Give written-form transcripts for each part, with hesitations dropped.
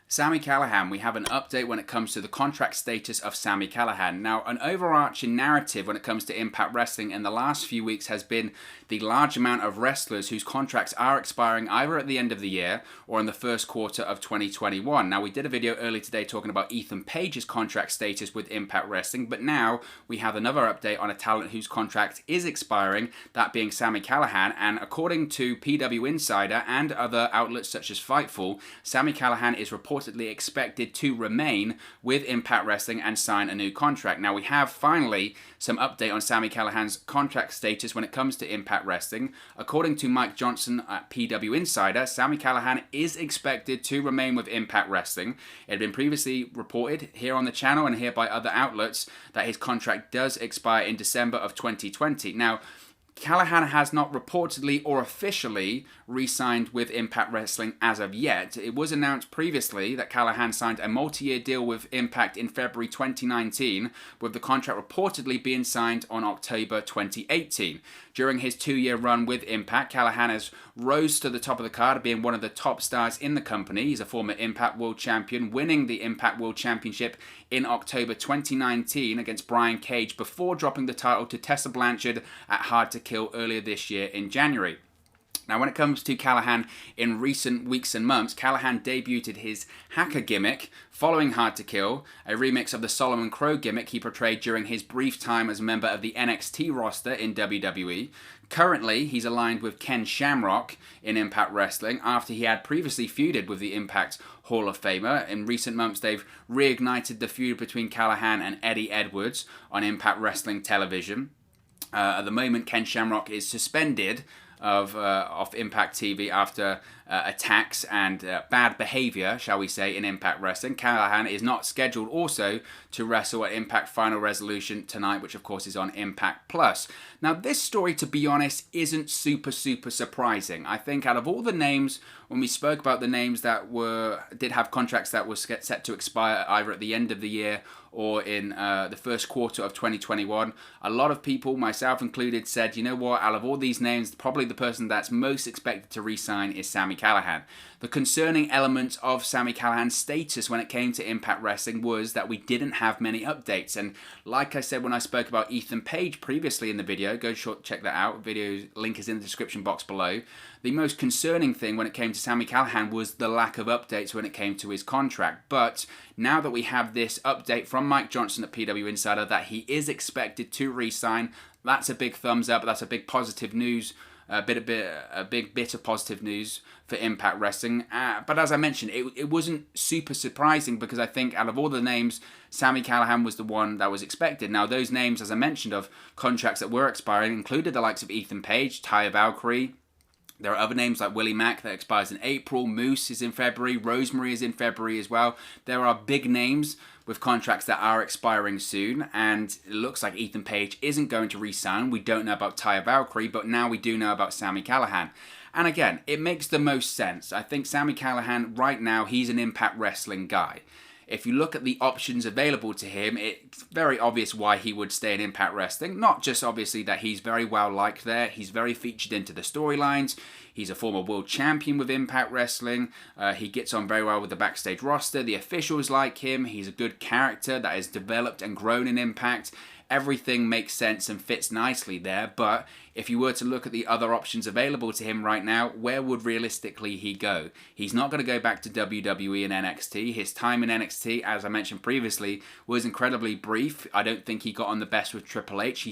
Sami Callihan, we have an update when it comes to the contract status of Sami Callihan. Now, an overarching narrative when it comes to Impact Wrestling in the last few weeks has been the large amount of wrestlers whose contracts are expiring either at the end of the year or in the first quarter of 2021. Now, we did a video earlier today talking about Ethan Page's contract status with Impact Wrestling, but now we have another update on a talent whose contract is expiring, that being Sami Callihan, and according to PW Insider and other outlets such as Fightful, Sami Callihan is reportedly expected to remain with Impact Wrestling and sign a new contract. Now, we have finally some update on Sami Callihan's contract status when it comes to Impact Wrestling. According to Mike Johnson at PW Insider, Sami Callihan is expected to remain with Impact Wrestling. It had been previously reported here on the channel and here by other outlets that his contract does expire in December of 2020. Now, Callihan has not reportedly or officially re-signed with Impact Wrestling as of yet. It was announced previously that Callihan signed a multi-year deal with Impact in February 2019, with the contract reportedly being signed on October 2018. During his 2-year run with Impact, Callihan has rose to the top of the card, being one of the top stars in the company. He's a former Impact World Champion, winning the Impact World Championship in October 2019 against Brian Cage before dropping the title to Tessa Blanchard at Hard to Kill earlier this year in January. Now, when it comes to Callihan in recent weeks and months, Callihan debuted his hacker gimmick following Hard to Kill, a remix of the Solomon Crow gimmick he portrayed during his brief time as a member of the NXT roster in WWE. Currently, he's aligned with Ken Shamrock in Impact Wrestling after he had previously feuded with the Impact Hall of Famer. In recent months, they've reignited the feud between Callihan and Eddie Edwards on Impact Wrestling television. At the moment, Ken Shamrock is suspended off Impact TV after attacks and bad behavior, shall we say, in Impact Wrestling. Callihan is not scheduled also to wrestle at Impact Final Resolution tonight, which of course is on Impact Plus. Now, this story, to be honest, isn't super surprising. I think out of all the names, when we spoke about the names that did have contracts that were set to expire either at the end of the year or in the first quarter of 2021, a lot of people, myself included, said, you know what, out of all these names, probably the person that's most expected to re-sign is Sami Callihan. The concerning element of Sami Callihan's status when it came to Impact Wrestling was that we didn't have many updates. And like I said when I spoke about Ethan Page previously in the video, go check that out. Video link is in the description box below. The most concerning thing when it came to Sami Callihan was the lack of updates when it came to his contract. But now that we have this update from Mike Johnson at PW Insider that he is expected to re-sign, that's a big thumbs up. That's a big positive news. A big bit of positive news for Impact Wrestling. But as I mentioned, it wasn't super surprising because I think out of all the names, Sami Callihan was the one that was expected. Now, those names, as I mentioned, of contracts that were expiring included the likes of Ethan Page, Taya Valkyrie. There are other names like Willie Mack that expires in April, Moose is in February, Rosemary is in February as well. There are big names with contracts that are expiring soon, and it looks like Ethan Page isn't going to re-sign. We don't know about Taya Valkyrie, but now we do know about Sami Callihan. And again, it makes the most sense. I think Sami Callihan, right now, he's an Impact Wrestling guy. If you look at the options available to him, it's very obvious why he would stay in Impact Wrestling. Not just obviously that he's very well liked there, he's very featured into the storylines, he's a former world champion with Impact Wrestling, he gets on very well with the backstage roster, the officials like him, he's a good character that has developed and grown in Impact. Everything makes sense and fits nicely there, but if you were to look at the other options available to him right now, where would realistically he go? He's not going to go back to WWE and NXT. His time in NXT, as I mentioned previously, was incredibly brief. I don't think he got on the best with Triple H.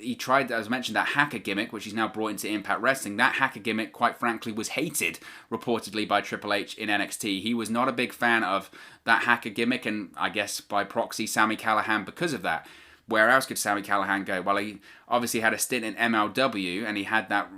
He tried, as I mentioned, that hacker gimmick, which he's now brought into Impact Wrestling. That hacker gimmick, quite frankly, was hated, reportedly, by Triple H in NXT. He was not a big fan of that hacker gimmick, and I guess by proxy, Sami Callihan because of that. Where else could Sami Callihan go? Well, he obviously had a stint in MLW, and he had that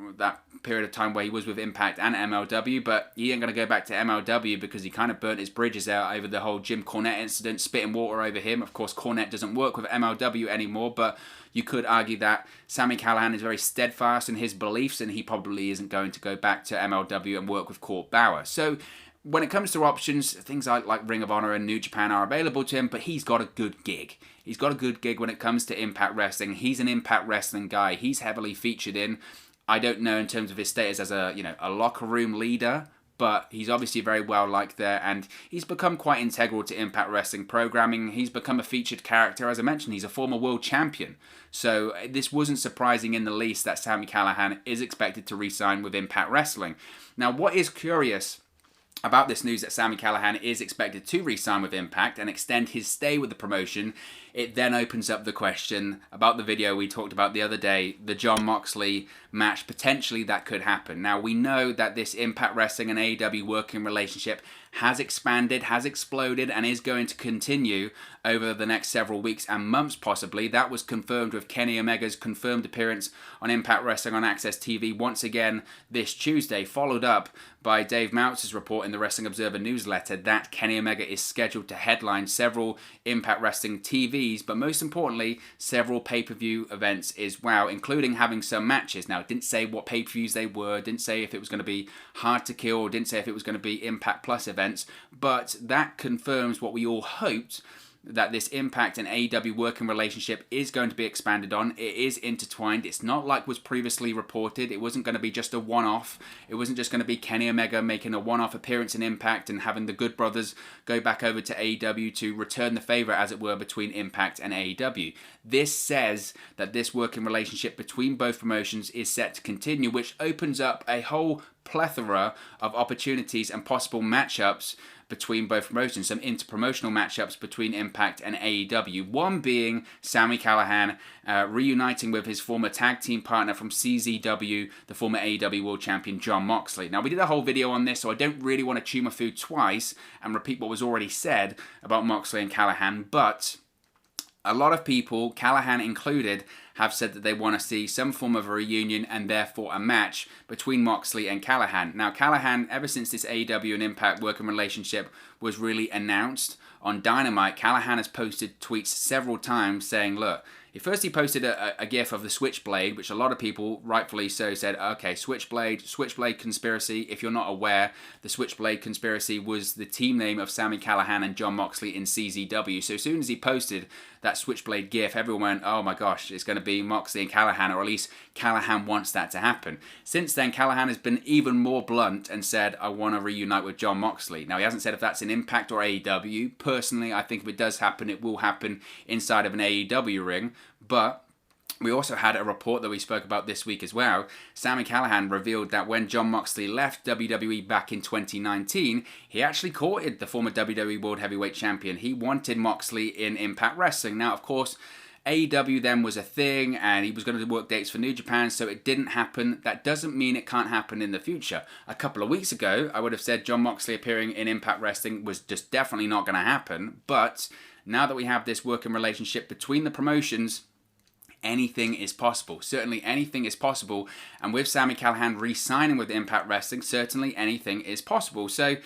period of time where he was with Impact and MLW, but he ain't going to go back to MLW because he kind of burnt his bridges out over the whole Jim Cornette incident, spitting water over him. Of course, Cornette doesn't work with MLW anymore, but you could argue that Sami Callihan is very steadfast in his beliefs, and he probably isn't going to go back to MLW and work with Court Bauer. So when it comes to options, things like Ring of Honor and New Japan are available to him, but he's got a good gig. He's got a good gig when it comes to Impact Wrestling. He's an Impact Wrestling guy. He's heavily featured in. I don't know in terms of his status as a locker room leader, but he's obviously very well liked there, and he's become quite integral to Impact Wrestling programming. He's become a featured character. As I mentioned, he's a former world champion. So this wasn't surprising in the least that Sami Callihan is expected to re-sign with Impact Wrestling. Now, what is curious about this news that Sami Callihan is expected to re-sign with Impact and extend his stay with the promotion, it then opens up the question about the video we talked about the other day, the Jon Moxley match, potentially that could happen. Now, we know that this Impact Wrestling and AEW working relationship has expanded, has exploded, and is going to continue over the next several weeks and months possibly. That was confirmed with Kenny Omega's confirmed appearance on Impact Wrestling on Access TV once again this Tuesday, followed up by Dave Meltzer's report in the Wrestling Observer newsletter that Kenny Omega is scheduled to headline several Impact Wrestling TVs, but most importantly, several pay-per-view events as well, including having some matches. Now, it didn't say what pay-per-views they were, didn't say if it was going to be Hard to Kill, didn't say if it was going to be Impact Plus events, but that confirms what we all hoped, that this Impact and AEW working relationship is going to be expanded on. It is intertwined. It's not like was previously reported. It wasn't going to be just a one-off. It wasn't just going to be Kenny Omega making a one-off appearance in Impact and having the Good Brothers go back over to AEW to return the favor, as it were, between Impact and AEW. This says that this working relationship between both promotions is set to continue, which opens up a whole plethora of opportunities and possible matchups between both promotions, some interpromotional matchups between Impact and AEW. One being Sami Callihan reuniting with his former tag team partner from CZW, the former AEW World Champion Jon Moxley. Now, we did a whole video on this, so I don't really want to chew my food twice and repeat what was already said about Moxley and Callihan, but a lot of people, Callihan included, have said that they want to see some form of a reunion and therefore a match between Moxley and Callihan. Now, Callihan, ever since this AEW and Impact working relationship was really announced on Dynamite, Callihan has posted tweets several times saying, look, he posted a gif of the Switchblade, which a lot of people, rightfully so, said, okay, Switchblade Conspiracy. If you're not aware, the Switchblade Conspiracy was the team name of Sami Callihan and Jon Moxley in CZW. So as soon as he posted that Switchblade gif, everyone went, oh my gosh, it's going to be Moxley and Callihan, or at least Callihan wants that to happen. Since then, Callihan has been even more blunt and said, I want to reunite with Jon Moxley. Now, he hasn't said if that's in Impact or AEW. Personally, I think if it does happen, it will happen inside of an AEW ring. But we also had a report that we spoke about this week as well. Sami Callihan revealed that when Jon Moxley left WWE back in 2019, he actually courted the former WWE World Heavyweight Champion. He wanted Moxley in Impact Wrestling. Now, of course, AEW then was a thing, and he was going to work dates for New Japan, so it didn't happen. That doesn't mean it can't happen in the future. A couple of weeks ago, I would have said Jon Moxley appearing in Impact Wrestling was just definitely not going to happen, but now that we have this working relationship between the promotions, anything is possible. Certainly anything is possible. And with Sami Callihan re-signing with Impact Wrestling, certainly anything is possible. So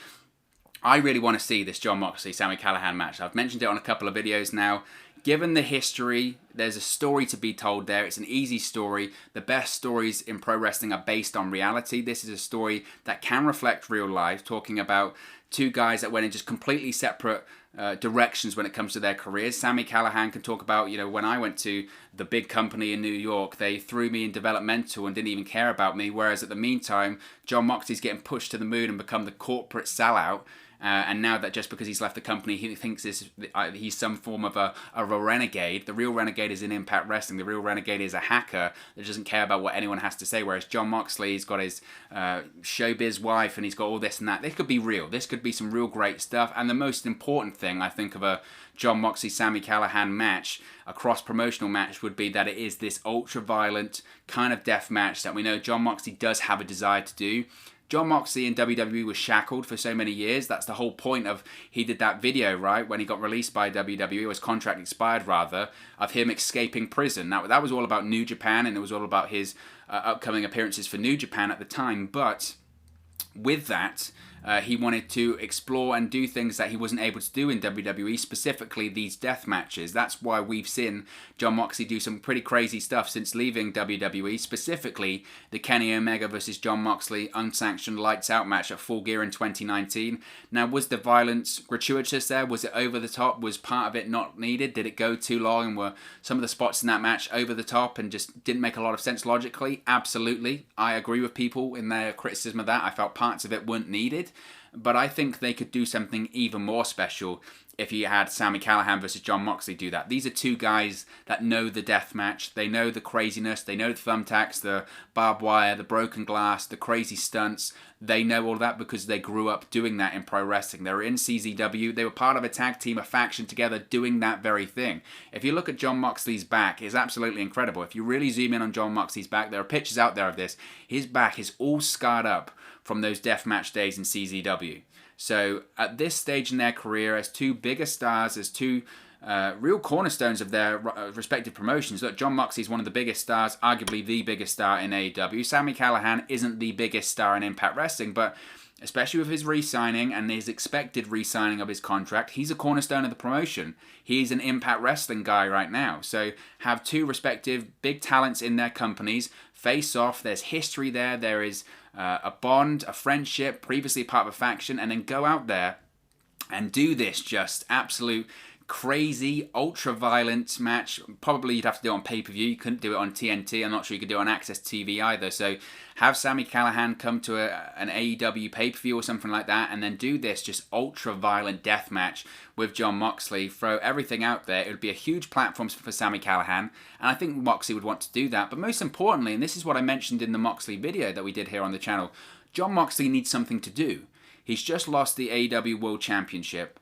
I really want to see this Jon Moxley, Sami Callihan match. I've mentioned it on a couple of videos now. Given the history, there's a story to be told there. It's an easy story. The best stories in pro wrestling are based on reality. This is a story that can reflect real life, talking about two guys that went in just completely separate directions when it comes to their careers. Sami Callihan can talk about, when I went to the big company in New York, they threw me in developmental and didn't even care about me, whereas at the meantime, Jon Moxley's getting pushed to the moon and become the corporate sellout. And now that just because he's left the company, he thinks he's some form of a renegade. The real renegade is in Impact Wrestling. The real renegade is a hacker that doesn't care about what anyone has to say. Whereas Jon Moxley's got his showbiz wife and he's got all this and that. This could be real. This could be some real great stuff. And the most important thing, I think, of a Jon Moxley, Sami Callihan match, a cross-promotional match, would be that it is this ultra-violent kind of death match that we know Jon Moxley does have a desire to do. Jon Moxley in WWE was shackled for so many years. That's the whole point of, he did that video, right, when he got released by WWE, or his contract expired rather, of him escaping prison. Now, that was all about New Japan, and it was all about his upcoming appearances for New Japan at the time. But with that, He wanted to explore and do things that he wasn't able to do in WWE, specifically these death matches. That's why we've seen Jon Moxley do some pretty crazy stuff since leaving WWE, specifically the Kenny Omega versus Jon Moxley unsanctioned lights out match at Full Gear in 2019. Now, was the violence gratuitous there? Was it over the top? Was part of it not needed? Did it go too long, and were some of the spots in that match over the top and just didn't make a lot of sense logically? Absolutely. I agree with people in their criticism of that. I felt parts of it weren't needed, but I think they could do something even more special if you had Sami Callihan versus Jon Moxley do that. These are two guys that know the death match. They know the craziness. They know the thumbtacks, the barbed wire, the broken glass, the crazy stunts. They know all that because they grew up doing that in pro wrestling. They were in CZW. They were part of a tag team, a faction together doing that very thing. If you look at Jon Moxley's back, it's absolutely incredible. If you really zoom in on Jon Moxley's back, there are pictures out there of this. His back is all scarred up from those deathmatch days in CZW. So at this stage in their career, as two bigger stars, as two real cornerstones of their respective promotions. Look, Jon Moxley is one of the biggest stars, arguably the biggest star in AEW. Sami Callihan isn't the biggest star in Impact Wrestling, but especially with his re-signing and his expected re-signing of his contract, he's a cornerstone of the promotion. He's an Impact Wrestling guy right now. So have two respective big talents in their companies face off. There's history there. There is a bond, a friendship, previously part of a faction, and then go out there and do this just absolute crazy, ultra-violent match. Probably you'd have to do it on pay-per-view. You couldn't do it on TNT. I'm not sure you could do it on Access TV either. So have Sami Callihan come to an AEW pay-per-view or something like that, and then do this just ultra-violent death match with Jon Moxley. Throw everything out there. It would be a huge platform for Sami Callihan, and I think Moxley would want to do that. But most importantly, and this is what I mentioned in the Moxley video that we did here on the channel, Jon Moxley needs something to do. He's just lost the AEW World Championship.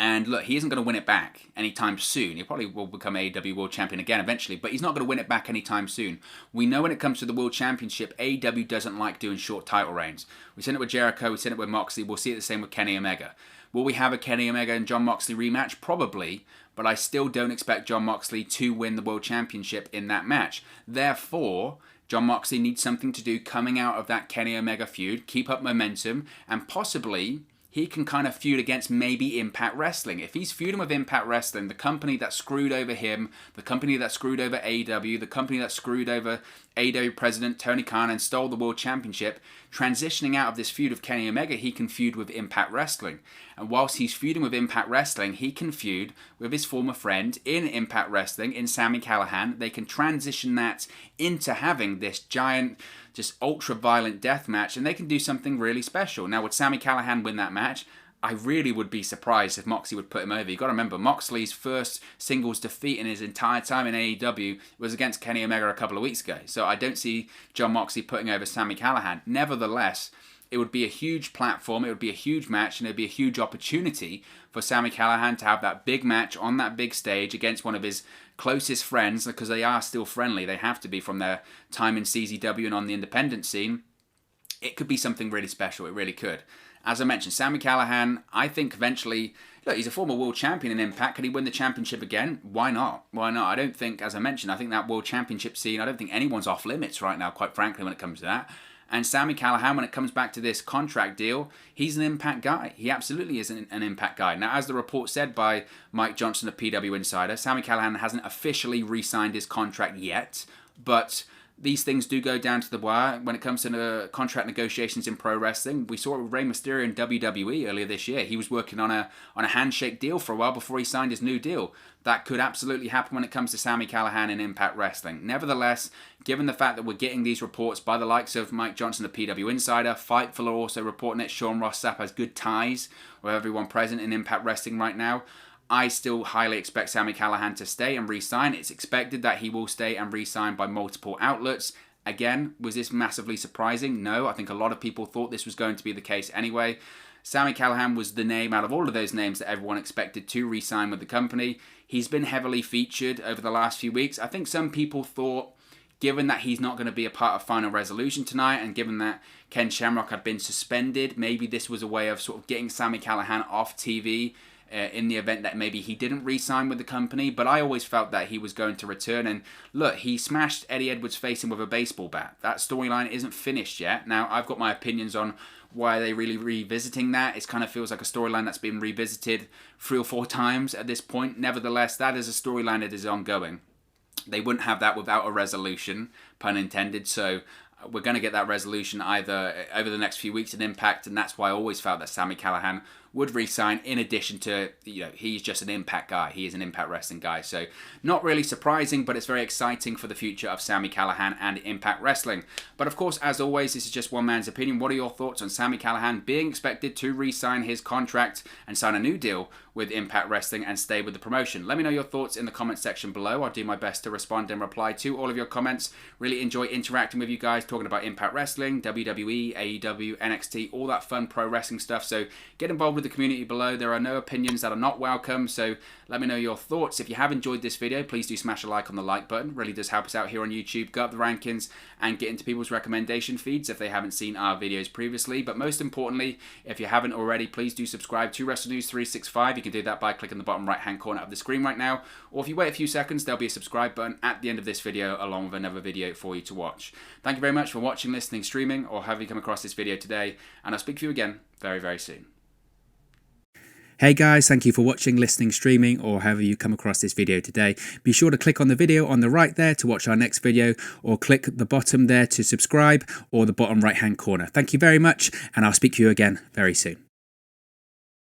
And look, he isn't going to win it back anytime soon. He probably will become AEW World Champion again eventually, but he's not going to win it back anytime soon. We know when it comes to the World Championship, AEW doesn't like doing short title reigns. We've seen it with Jericho, we've seen it with Moxley, we'll see it the same with Kenny Omega. Will we have a Kenny Omega and Jon Moxley rematch? Probably, but I still don't expect Jon Moxley to win the World Championship in that match. Therefore, Jon Moxley needs something to do coming out of that Kenny Omega feud, keep up momentum, and possibly he can kind of feud against maybe Impact Wrestling. If he's feuding with Impact Wrestling, the company that screwed over him, the company that screwed over AEW, the company that screwed over AEW president Tony Khan and stole the World Championship, transitioning out of this feud of Kenny Omega, he can feud with Impact Wrestling. And whilst he's feuding with Impact Wrestling, he can feud with his former friend in Impact Wrestling, in Sami Callihan. They can transition that into having this giant, just ultra-violent death match, and they can do something really special. Now, would Sami Callihan win that match? I really would be surprised if Moxley would put him over. You've got to remember, Moxley's first singles defeat in his entire time in AEW was against Kenny Omega a couple of weeks ago. So I don't see Jon Moxley putting over Sami Callihan. Nevertheless, it would be a huge platform, it would be a huge match, and it would be a huge opportunity for Sami Callihan to have that big match on that big stage against one of his closest friends, because they are still friendly. They have to be from their time in CZW and on the independent scene. It could be something really special. It really could. As I mentioned, Sami Callihan, I think eventually, look, he's a former world champion in Impact. Could he win the championship again? Why not? Why not? I don't think, as I mentioned, I think that world championship scene, I don't think anyone's off limits right now, quite frankly, when it comes to that. And Sami Callihan, when it comes back to this contract deal, he's an Impact guy. He absolutely is an Impact guy. Now, as the report said by Mike Johnson of PW Insider, Sami Callihan hasn't officially re-signed his contract yet, but these things do go down to the wire when it comes to the contract negotiations in pro wrestling. We saw it with Rey Mysterio in WWE earlier this year. He was working on a handshake deal for a while before he signed his new deal. That could absolutely happen when it comes to Sami Callihan in Impact Wrestling. Nevertheless, given the fact that we're getting these reports by the likes of Mike Johnson of PW Insider, Fightful are also reporting it, Sean Ross Sapp has good ties with everyone present in Impact Wrestling right now, I still highly expect Sami Callihan to stay and re-sign. It's expected that he will stay and re-sign by multiple outlets. Again, was this massively surprising? No, I think a lot of people thought this was going to be the case anyway. Sami Callihan was the name out of all of those names that everyone expected to re-sign with the company. He's been heavily featured over the last few weeks. I think some people thought, given that he's not going to be a part of Final Resolution tonight, and given that Ken Shamrock had been suspended, maybe this was a way of sort of getting Sami Callihan off TV in the event that maybe he didn't re-sign with the company, but I always felt that he was going to return. And look, he smashed Eddie Edwards' face in with a baseball bat. That storyline isn't finished yet. Now, I've got my opinions on why they really revisiting that. It kind of feels like a storyline that's been revisited 3 or 4 times at this point. Nevertheless, that is a storyline that is ongoing. They wouldn't have that without a resolution, pun intended. So we're going to get that resolution either over the next few weeks in Impact, and that's why I always felt that Sami Callihan would re-sign, in addition to, he's just an Impact guy. He is an Impact Wrestling guy. So not really surprising, but it's very exciting for the future of Sami Callihan and Impact Wrestling. But of course, as always, this is just one man's opinion. What are your thoughts on Sami Callihan being expected to re-sign his contract and sign a new deal with Impact Wrestling and stay with the promotion? Let me know your thoughts in the comment section below. I'll do my best to respond and reply to all of your comments. Really enjoy interacting with you guys, talking about Impact Wrestling, WWE, AEW, NXT, all that fun pro wrestling stuff. So get involved with the community below. There are no opinions that are not welcome, so let me know your thoughts. If you have enjoyed this video, please do smash a like on the like button. It really does help us out here on YouTube, go up the rankings, and get into people's recommendation feeds if they haven't seen our videos previously. But most importantly, if you haven't already, please do subscribe to Wrestle News 365. You can do that by clicking the bottom right hand corner of the screen right now, or if you wait a few seconds, there'll be a subscribe button at the end of this video along with another video for you to watch. Thank you very much for watching, listening, streaming, or however you come across this video today, and I'll speak to you again very, very soon. Hey guys, thank you for watching, listening, streaming, or however you come across this video today. Be sure to click on the video on the right there to watch our next video, or click the bottom there to subscribe, or the bottom right hand corner. Thank you very much, and I'll speak to you again very soon.